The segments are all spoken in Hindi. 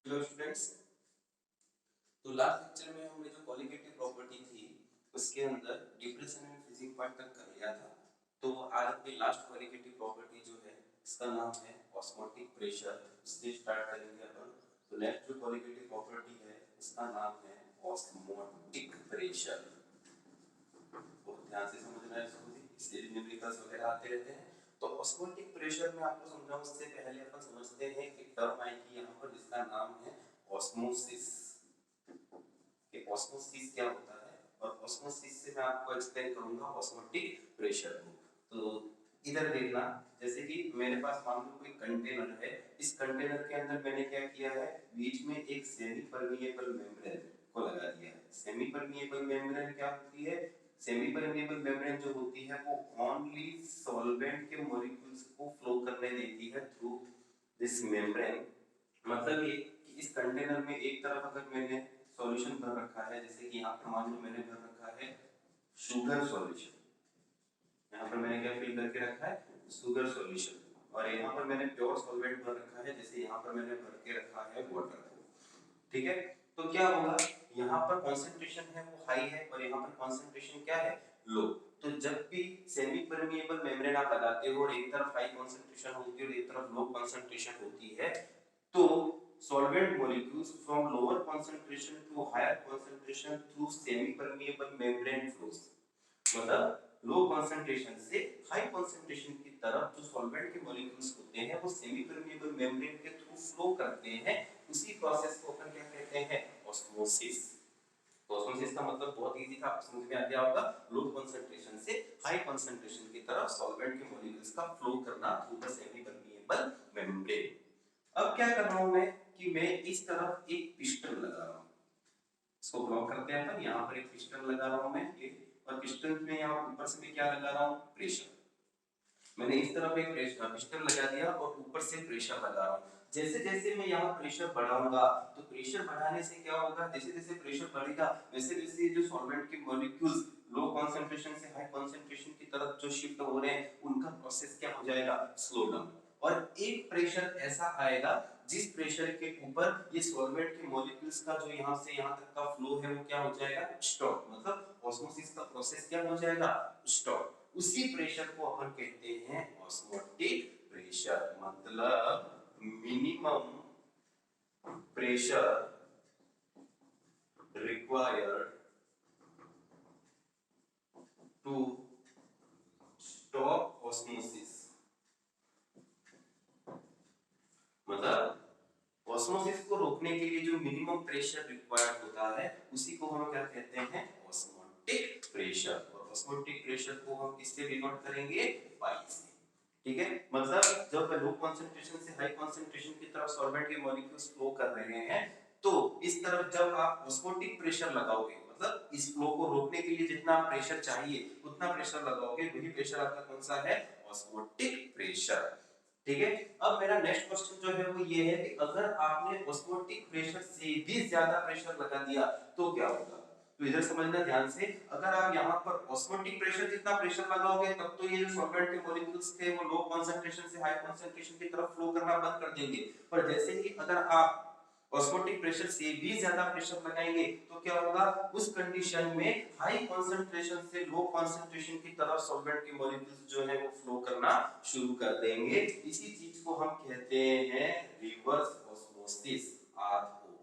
Hello students. तो लास्ट लेक्चर में हमने जो क्वालिटेटिव प्रॉपर्टी थी उसके अंदर डिप्रेशन एंड फ्रीजिंग पॉइंट तक कर लिया था। तो आज अपनी लास्ट क्वालिटेटिव प्रॉपर्टी जो है इसका नाम है ऑस्मोटिक प्रेशर। इससे स्टार्ट करेंगे अपन। तो नेक्स्ट जो क्वालिटेटिव प्रॉपर्टी है इसका नाम है ऑस्मोटिक प्रेशर। बहुत ध्यान से समझना है इसको भी, इससे न्यूमेरिकल्स वगैरह आते रहते हैं। तो ऑस्मोटिक प्रेशर में आपको समझाऊं उससे पहले अपन समझते हैं कि टर्म आएगी यहाँ पर जिसका नाम है ऑस्मोसिस। कि ऑस्मोसिस क्या होता है और ऑस्मोसिस से मैं आपको एक्सप्लेन करूंगा ऑस्मोटिक प्रेशर को। तो इधर देखना, जैसे कि मेरे पास मान लो कोई कंटेनर है। इस कंटेनर के अंदर मैंने क्या किया है, बीच में एक सेमी परमिएबल मेम्ब्रेन को लगा दिया है। सेमी परमिएबल मेम्ब्रेन क्या होती है? सेमी परमिएबल मेम्ब्रेन जो होती है वो ओनली सॉल्वेंट के मॉलिक्यूल्स को फ्लो करने देती है थ्रू दिस मेम्ब्रेन। मतलब ये कि इस कंटेनर में एक तरफ अगर मैंने सॉल्यूशन भर रखा है, जैसे कि यहाँ पर मान लो मैंने भर रखा है शुगर सॉल्यूशन। यहाँ पर मैंने क्या फिल करके रखा है? Sugar solution. और यहाँ पर मैंने प्योर सॉल्वेंट भर रखा है, जैसे यहाँ पर मैंने भर के रखा है वाटर। ठीक है। तो क्या होगा, यहाँ पर कंसंट्रेशन है वो हाई है और यहाँ पर कंसंट्रेशन क्या है? लो। तो जब भी सेमी परमिएबल मेम्ब्रेन आप लगाते हो और एक तरफ हाई कंसंट्रेशन होती है और एक तरफ लो कंसंट्रेशन होती है, तो solvent molecules from lower concentration to higher concentration through semi permeable membrane flows। मतलब लो कंसंट्रेशन से हाई कंसंट्रेशन की तरफ जो सॉल्वेंट के मॉलिक्यूल्स होते हैं वो सेमी परमिएबल मेम्ब्रेन के थ्रू फ्लो करते हैं। उसी प्रोसेस को अपन क्या कहते हैं? ऑस्मोसिस। तो ऑस्मोसिस का मतलब बहुत इजी था, आपको समझ में आ गया होगा। लो कंसंट्रेशन से हाई कंसंट्रेशन की तरफ सॉल्वेंट के मॉलिक्यूल्स का फ्लो करना through the semi permeable membrane. अब क्या कर रहा हूं मैं कि मैं इस तरफ एक पिस्टन लगा रहा हूं। इसको ब्लॉक करते हैं अपन। यहाँ पर एक पिस्टन लगा रहा हूं मैं और पिस्टन में यहाँ ऊपर से मैं क्या लगा रहा हूं? प्रेशर। मैंने इस तरफ एक पिस्टन लगा दिया और ऊपर से प्रेशर लगा रहा हूं। जैसे जैसे मैं यहाँ प्रेशर बढ़ाऊंगा तो प्रेशर बढ़ाने से क्या होगा, जैसे जैसे प्रेशर बढ़ेगा वैसे वैसे जो सॉल्वेंट के मॉलिक्यूल्स लो कंसंट्रेशन से हाई कंसंट्रेशन की तरफ जो शिफ्ट हो रहे हैं उनका प्रोसेस क्या हो जाएगा? Slow down. और एक प्रेशर ऐसा आएगा जिस प्रेशर के ऊपर ये सॉल्वेंट के मॉलिक्यूल्स का जो यहाँ से यहाँ तक का फ्लो है वो क्या हो जाएगा? स्टॉप। मतलब ऑस्मोसिस का प्रोसेस क्या हो जाएगा? स्टॉप। उसी प्रेशर को अपन कहते हैं ऑस्मोटिक प्रेशर। मतलब minimum pressure required to stop osmosis. मतलब ऑस्मोसिस को रोकने के लिए जो मिनिमम प्रेशर रिक्वायर्ड होता है उसी को हम क्या कहते हैं? Osmotic pressure. और ऑस्मोटिक प्रेशर को हम किससे डिनोट करेंगे? पाई से। ठीक है। मतलब जब लो कंसंट्रेशन से हाई कंसंट्रेशन की तरफ सॉल्वेंट के मॉलिक्यूल्स फ्लो कर रहे हैं तो इस तरफ जब आप ऑस्मोटिक प्रेशर लगाओगे, मतलब इस फ्लो को रोकने के लिए जितना प्रेशर चाहिए उतना प्रेशर लगाओगे, वही प्रेशर आपका कौन सा है? Osmotic pressure. ठीक है। अब मेरा नेक्स्ट क्वेश्चन जो है वो ये है कि अगर आपने ऑस्मोटिक प्रेशर से भी ज्यादा प्रेशर लगा दिया तो क्या होगा? तो इधर समझना ध्यान से। अगर आप यहाँ पर ऑस्मोटिक प्रेशर जितना प्रेशर लगाओगे तब तो ये जो सॉल्वेंट के मॉलिक्यूल्स थे वो लो कंसंट्रेशन से हाई कंसंट्रेशन की तरफ फ्लो करना बंद कर देंगे। पर जैसे ही अगर आप ऑस्मोटिक प्रेशर से भी ज्यादा प्रेशर लगाएंगे तो क्या होगा? उस कंडीशन में हाई कंसंट्रेशन से लो कंसंट्रेशन की तरफ सॉल्वेंट के मॉलिक्यूल्स जो है वो फ्लो करना शुरू कर देंगे। इसी चीज को हम कहते हैं रिवर्स ऑस्मोसिस। आरओ,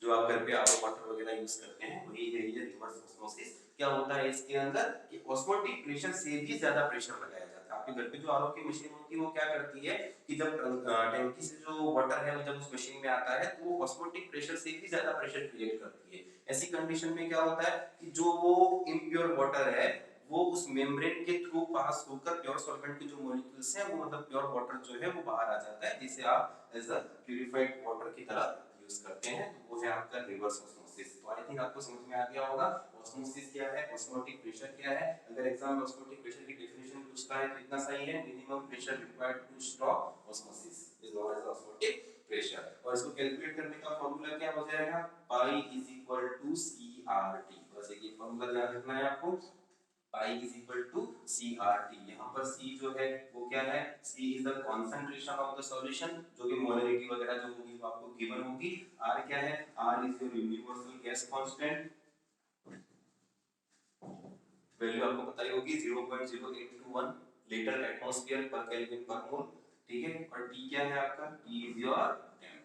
जो आप घर पे आरओ वाटर वगैरह यूज करते हैं वही है ये रिवर्स ऑस्मोसिस। क्या होता है इसके अंदर कि ऑस्मोटिक प्रेशर से भी ज्यादा प्रेशर लगाया जाता है। आपके घर पे जो आरओ की मशीन होती है वो क्या करती है कि जब टंकी से जो वाटर है वो जब उस मशीन में आता है तो वो ऑस्मोटिक प्रेशर से भी ज्यादा प्रेशर क्रिएट करती है। ऐसी कंडीशन में क्या होता है कि जो वो इम्प्योर वाटर है वो उस मेम्ब्रेन के थ्रू पास होकर प्योर सॉल्वेंट के जो मॉलिक्यूल्स हैं वो मतलब प्योर वाटर जो है वो बाहर आ जाता है, जिसे आप एज अ प्यूरिफाइड वाटर की तरह यूज करते हैं। तो वो है आपका रिवर्स ऑस्मोसिस। तो आई थिंक आपको समझ में आ गया होगा ऑस्मोसिस क्या है, ऑस्मोटिक प्रेशर क्या है। अगर एग्जाम में ऑस्मोटिक प्रेशर की डेफिनेशन पूछता है तो इतना सही है, minimum pressure required to stop osmosis is known as osmotic pressure. और इसको कैलकुलेट करने का फार्मूला क्या हो जाएगा? Pi is equal to CRT. बस एक ही फार्मूला ध्यान रखना है आपको, pi is equal to CRT। यहाँ पर C जो है वो क्या है, C is the concentration of the solution, जो कि मोलरिटी वगैरह जो होगी वो आपको गिवन होगी। R क्या है, R is your universal gas constant, value आपको पता ही होगी 0.0821 लीटर एटमॉस्फेयर पर केल्विन पर मोल, ठीक है। और T क्या है आपका, T इज योर टेम्परेचर।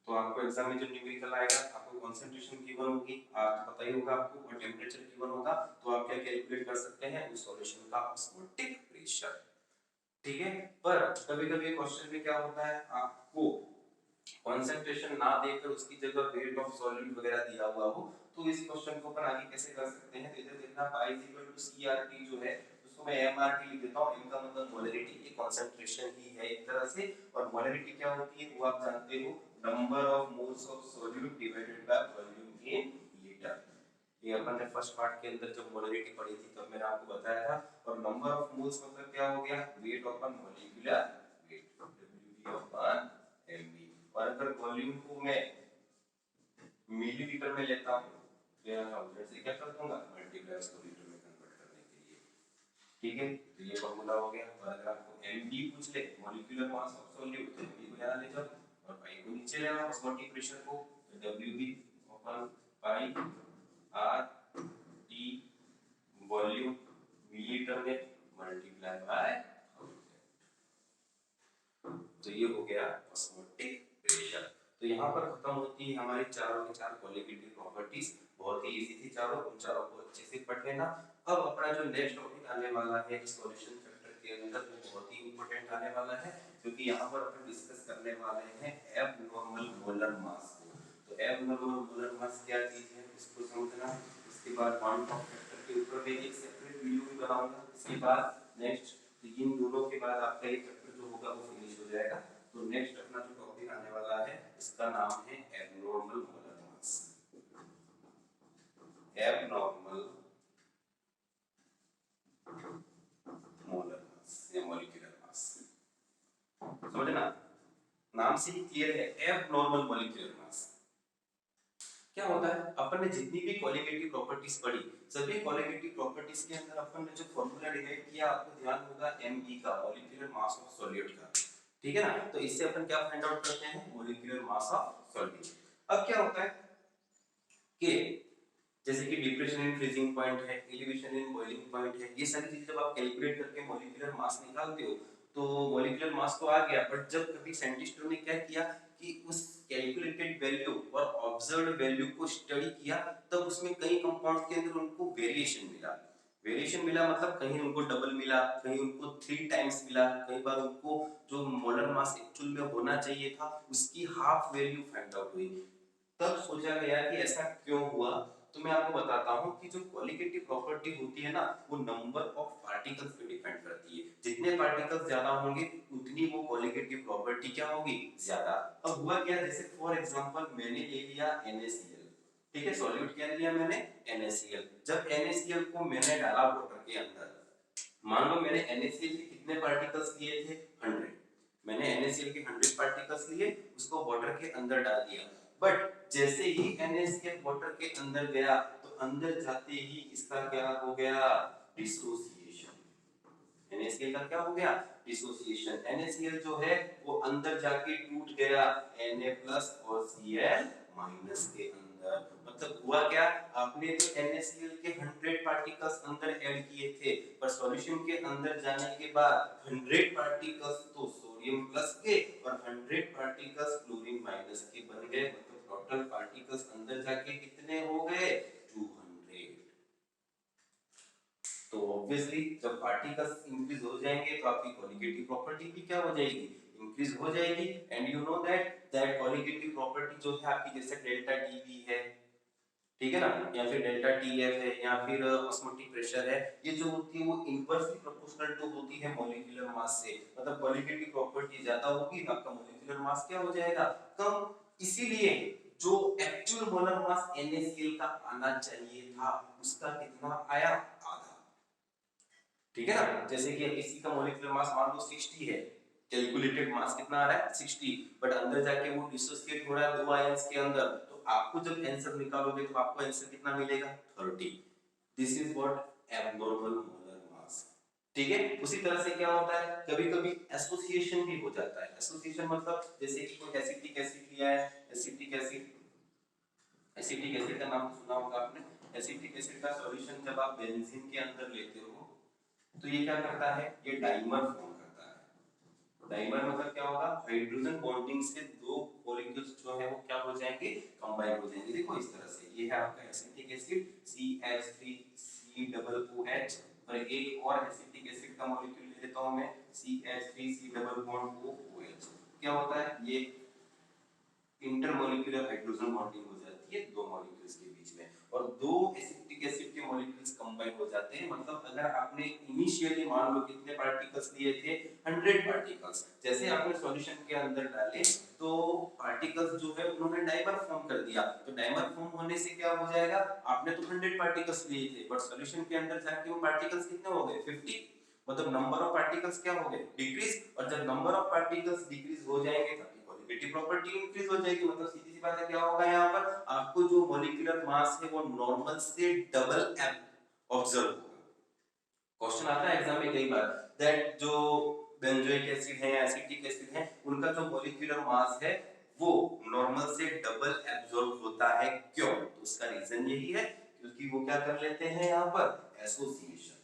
तो आपको एग्जाम में जब न्यूमेरिकल आएगा आपको कंसंट्रेशन गिवन होगी, आप पता ही होगा आपको, और टेम्परेचर गिवन होगा, तो आप क्या कैलकुलेट कर सकते हैं उस सॉल्यूशन का ऑस्मोटिक प्रेशर, ठीक है। पर कभी-कभी क्वेश्चन में क्या होता है, आपको कंसंट्रेशन ना देकर उसकी जगह वेट ऑफ सॉल्यूट वगैरह दिया हुआ हो, तो इस क्वेश्चन को अपन आगे कैसे कर सकते हैं। तो इधर देखना पाई CRT जो है उसको मैं MRT लिख देता हूं, इनका मतलब मोलरिटी, ये कंसंट्रेशन ही है एक तरह से, और मोलरिटी क्या होती है वो आप जानते हो, number of moles of solute divided by volume in litre. ये अपन ने फर्स्ट पार्ट के अंदर जब मोलरिटी पढ़ी थी तब मैंने आपको बताया था। और नंबर ऑफ मोल्स मतलब क्या हो गया, weight upon molecular weight, WV upon mv। और अगर वॉल्यूम को मैं मिलीलीटर में लेता हूं तो यहां 1000 से क्या कर दूंगा, मल्टीप्लाई उसको लीटर में कन्वर्ट करने के लिए, ठीक है। तो ये फार्मूला हो गया। और अगर आपको mv पूछ ले, मॉलिक्यूलर मास ऑफ सॉल्यूट, तो mv को यहां ले जाओ और पाई को नीचे ले आओ, ऑस्मोटिक प्रेशर को, तो wv upon pi r t volume millilitre में मल्टीप्लाई बाय, तो ये हो गया ऑस्मोटिक प्रेशर। तो यहाँ पर खत्म होती है हमारी चारों के चार क्वालिटेटिव प्रॉपर्टीज, बहुत ही इजी थी चारों, उन चारों को अच्छे से पढ़ लेना। अब अपना जो नेक्स्ट टॉपिक आने वाला है सॉल्यूशन चैप्टर के अंदर, वो बहुत ही इंपॉर्टेंट आने वाला है, क्योंकि यहाँ पर अपन डिस्कस करने वाले हैं एबनॉर्मल मोलर मास को। तो एबनॉर्मल मोलर मास क्या चीज है इसको समझना, इसके बाद वन टॉप फैक्टर के ऊपर मैं एक सेपरेट वीडियो भी बनाऊंगा। इसके बाद नेक्स्ट इन दोनों के बाद आपका एक चैप्टर जो होगा वो फिनिश हो जाएगा। तो नेक्स्ट अपना जो टॉपिक आने वाला है इसका नाम है abnormal molar mass. Abnormal molar mass या मॉलिक्यूलर मास, समझना, नाम से ही क्लियर है, एबनॉर्मल मॉलिक्यूलर मास। क्या होता है, अपन ने जितनी भी क्वालिटेटिव प्रॉपर्टीज पढ़ी, सभी क्वालिटेटिव प्रॉपर्टीज के अंदर अपन ने जो फार्मूला डिराइव किया आपको ध्यान होगा mg का, मॉलिक्यूलर मास ऑफ सॉल्यूट का, ठीक है ना। तो इससे अपन क्या फाइंड आउट करते हैं, मॉलिक्यूलर मास ऑफ सॉल्यूट। अब क्या होता है कि जैसे कि डिप्रेशन इन फ्रीजिंग पॉइंट है, एलिवेशन इन बॉइलिंग पॉइंट है, ये सारी चीजें जब आप कैलकुलेट करके मॉलिक्यूलर मास निकालते हो तो मॉलिक्यूलर मास तो आ गया, बट जब कभी साइंटिस्टों ने क्या किया कि उस कैलकुलेटेड वैल्यू और ऑब्जर्व्ड वैल्यू को स्टडी किया, तब उसमें कई कंपाउंड्स के अंदर उनको वेरिएशन मिला। वेरिएशन मिला मतलब कहीं उनको डबल मिला, कहीं उनको 3 टाइम्स मिला, कई बार उनको जो मोलर मास एक्चुअल में होना चाहिए था उसकी हाफ वैल्यू फाइंड आउट हुई। तब सोचा गया कि ऐसा क्यों हुआ। तो मैं आपको बताता हूं कि जो क्वालिटेटिव प्रॉपर्टी होती है ना, वो नंबर ऑफ पार्टिकल्स पे डिपेंड करती है। जितने पार्टिकल्स ज्यादा होंगे उतनी वो क्वालिटेटिव प्रॉपर्टी क्या होगी, ज्यादा। अब हुआ क्या, जैसे फॉर एग्जांपल मैंने ले लिया NaCl, ठीक है, सॉल्यूट क्या लिया मैंने, NaCl। जब NaCl को मैंने डाला वाटर के अंदर, मान लो मैंने NaCl के कितने पार्टिकल्स लिए थे, 100। मैंने NaCl के 100 पार्टिकल्स लिए, उसको वाटर के अंदर डाल दिया। बट जैसे ही NaCl वाटर के अंदर गया तो अंदर जाते ही इसका क्या हो गया, डिसोसिएशन। NaCl का क्या हो गया, डिसोसिएशन। NaCl जो है वो अंदर जाके टूट गया Na+ और Cl- के अंदर। मतलब हुआ क्या, आपने तो NaCl के 100 पार्टिकल्स अंदर ऐड किए थे, पर सॉल्यूशन के अंदर जाने के बाद 100 पार्टिकल्स तो सोडियम प्लस के और 100 पार्टिकल्स क्लोरीन माइनस के बन गए। मतलब टोटल पार्टिकल्स अंदर जाके कितने हो गए, 200। तो ऑब्वियसली जब पार्टिकल्स इंक्रीज हो जाएंगे तो आपकी क्वालिटेटिव प्रॉपर्टी भी क्या हो जाएगी, इंक्रीज हो जाएगी। And you know that qualitative property जो है आपकी, जैसे डेल्टा टीवी है, ठीक है ना, या फिर डेल्टा टीएफ है, या फिर ऑस्मोटिक प्रेशर है, ये जो होती है वो इनवर्सली प्रोपोर्शनल टू होती है मॉलिक्यूलर मास से। मतलब क्वालिटेटिव प्रॉपर्टी ज्यादा होगी, आपका मॉलिक्यूलर मास क्या हो जाएगा, कम। इसीलिए जो एक्चुअल मोलर मास NaCl का आना चाहिए था उसका कितना आया, आधा, ठीक है ना। जैसे कि किसी का मॉलिक्यूलर मास मान लो 60 है, कैलकुलेटेड मास कितना आ रहा है 60, बट अंदर जाके वो डिसोसिएट हो रहा है दो आयंस के अंदर, तो आपको जब आंसर निकालोगे तो आपको आंसर कितना मिलेगा, 30। This is what abnormal molar mass. ठीक है, उसी तरह से क्या होता है, कभी कभी एसोसिएशन भी हो जाता है। एसोसिएशन मतलब जैसे कि कोई एसिटिक एसिड लिया है, एसिटिक एसिड का नाम तो सुना होगा आपने। एसिटिक एसिड का सॉल्यूशन जब आप बेंजीन के अंदर लेते हो तो ये क्या करता है, ये डाइमर फॉर्म करता है। डाइमर मतलब क्या होगा, हाइड्रोजन बॉन्डिंग से दो मॉलिक्यूल्स जो है वो क्या हो जाएंगे, कंबाइन हो जाएंगे। देखो इस तरह से, ये है आपका एसिटिक एसिड CH3COOH, और एक और एसिटिक एसिड का मॉलिक्यूल ले लेता हूं मैं CH3C OOH। क्या होता है, ये इंटरमॉलिक्यूलर हाइड्रोजन बॉन्डिंग हो जाती है दो मॉलिक्यूल्स के बीच में, और दो एसिटिक एसिड के मॉलिक्यूल्स कंबाइन हो जाते हैं। मतलब अगर आपने इनिशियली मान लो कितने पार्टिकल्स लिए थे, 100 पार्टिकल्स, जैसे आपने सॉल्यूशन के अंदर डाले तो पार्टिकल्स जो है उन्होंने डाइमर फॉर्म कर दिया। तो डाइमर फॉर्म होने से क्या हो जाएगा, आपने तो 100 पार्टिकल्स लिए थे बट सॉल्यूशन के अंदर जाके वो पार्टिकल्स कितने हो गए, 50। मतलब नंबर ऑफ पार्टिकल्स क्या हो गए, डिक्रीज। और जब नंबर ऑफ पार्टिकल्स डिक्रीज हो जाएंगे तब क्वालिटेटिव प्रॉपर्टी इंक्रीज हो जाएगी। मतलब सीधी सी बात है, क्या होगा यहाँ पर, आपको जो मॉलिक्यूलर मास है वो नॉर्मल से डबल ऑब्जर्व होगा। क्वेश्चन आता है एग्जाम में कई बार दैट जो बेंजोइक एसिड है या एसिटिक एसिड है उनका जो मॉलिक्यूलर मास है वो नॉर्मल से डबल एब्जॉर्ब होता है, क्यों? तो उसका रीजन यही है क्योंकि वो क्या कर लेते हैं यहाँ पर, एसोसिएशन।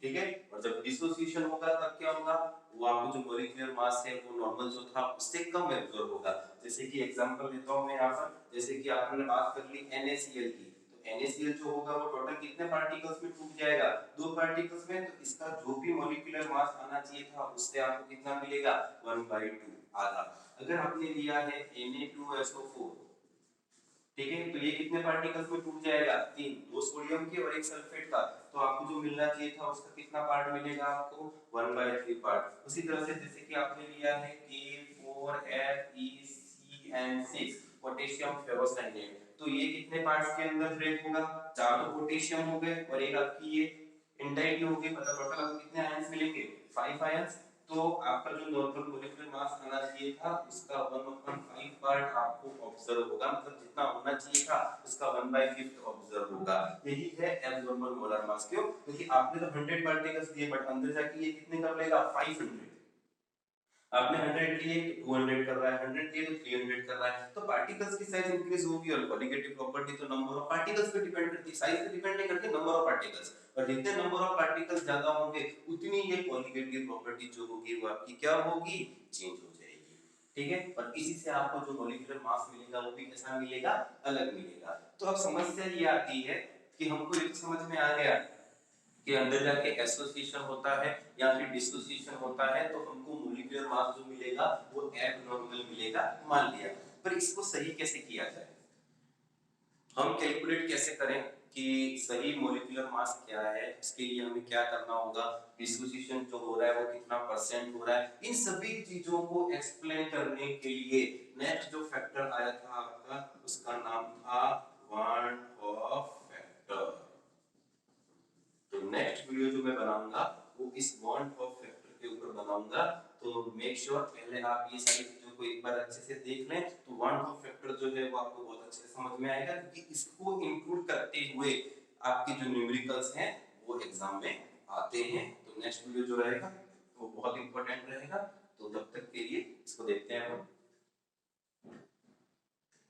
ठीक है, और जब डिसोसिएशन होगा तब क्या होगा, वो आपको जो मॉलिक्यूलर मास है वो नॉर्मल जो था उससे कम एब्जॉर्ब होगा। जैसे कि एग्जांपल लेता हूं मैं यहाँ पर, जैसे कि आपने बात कर ली NaCl की, तो NaCl जो होगा वो टोटल कितने पार्टिकल्स में टूट जाएगा, दो पार्टिकल्स में। तो इसका जो भी मॉलिक्यूलर मास आना चाहिए था उससे आपको कितना मिलेगा, 1/2, आधा। अगर आपने लिया है Na2SO4, ठीक है, तो ये कितने पार्टिकल्स में टूट जाएगा, तीन, दो सोडियम के और एक सल्फेट का। तो आपको जो मिलना चाहिए था उसका कितना पार्ट मिलेगा, आपको 1/3 पार्ट। उसी तरह से जैसे कि आपने लिया है K4FeCN6 पोटेशियम फेरोसाइनेट, तो ये कितने पार्ट्स के अंदर ब्रेक होगा, चार तो पोटेशियम हो गए और एक आपकी ये एंटाइटी हो गई। मतलब टोटल आपको कितने आयंस मिलेंगे, 5 आयंस। तो आपका जो नॉर्मल मॉलिक्यूलर मास आना चाहिए था उसका 1/5 पार्ट आपको ऑब्जर्व होगा, मतलब जितना होना चाहिए था उसका 1/5 ऑब्जर्व होगा। यही है एब्नॉर्मल मोलर मास। क्यों? क्योंकि आपने तो 100 पार्टिकल्स दिए बट अंदर जाके ये कितने कर लेगा, 500। आपने 100 लिए तो 200 कर रहा है, 100 लिए तो 300 कर रहा है। तो पार्टिकल्स की साइज इंक्रीज होगी और कॉलिगेटिव प्रॉपर्टी तो नंबर ऑफ पार्टिकल्स पे डिपेंड करती है, साइज पे डिपेंड नहीं करती, नंबर ऑफ पार्टिकल्स। और जितने नंबर ऑफ पार्टिकल्स ज्यादा होंगे उतनी ये कॉलिगेटिव प्रॉपर्टी जो होगी वो आपकी क्या होगी, चेंज हो जाएगी। ठीक है, और इसी से आपको जो मॉलिक्यूलर मास मिलेगा वो भी कैसा मिलेगा, अलग मिलेगा। तो अब समस्या ये आती है कि हमको ये समझ में आ गया कि अंदर जाके एसोसिएशन होता है या फिर डिसोसिएशन होता है तो हमको मॉलिक्यूलर मास जो मिलेगा वो एबनॉर्मल मिलेगा, मान लिया। पर इसको सही कैसे किया जाए, हम कैलकुलेट कैसे करें कि सही मॉलिक्यूलर मास क्या है, इसके लिए हमें क्या करना होगा, डिसोसिएशन जो हो रहा है वो कितना परसेंट हो रहा है, इन सभी चीजों को एक्सप्लेन करने के लिए नेक्स्ट जो फैक्टर आया था आपका उसका नाम था वन ऑफ फैक्टर। तो नेक्स्ट वीडियो जो मैं बनाऊंगा वो इस बॉन्ड ऑफ फैक्टर के ऊपर बनाऊंगा। तो मेक श्योर पहले आप ये सारी चीजों को एक बार अच्छे से देख लें, तो बॉन्ड ऑफ फैक्टर जो है वो आपको बहुत अच्छे से समझ में आएगा, क्योंकि इसको इंक्लूड करते हुए आपके जो न्यूमेरिकल्स हैं वो एग्जाम में आते हैं। तो नेक्स्ट वीडियो जो रहेगा वो बहुत इंपॉर्टेंट रहेगा। तो जब तक के लिए इसको देखते हैं हम।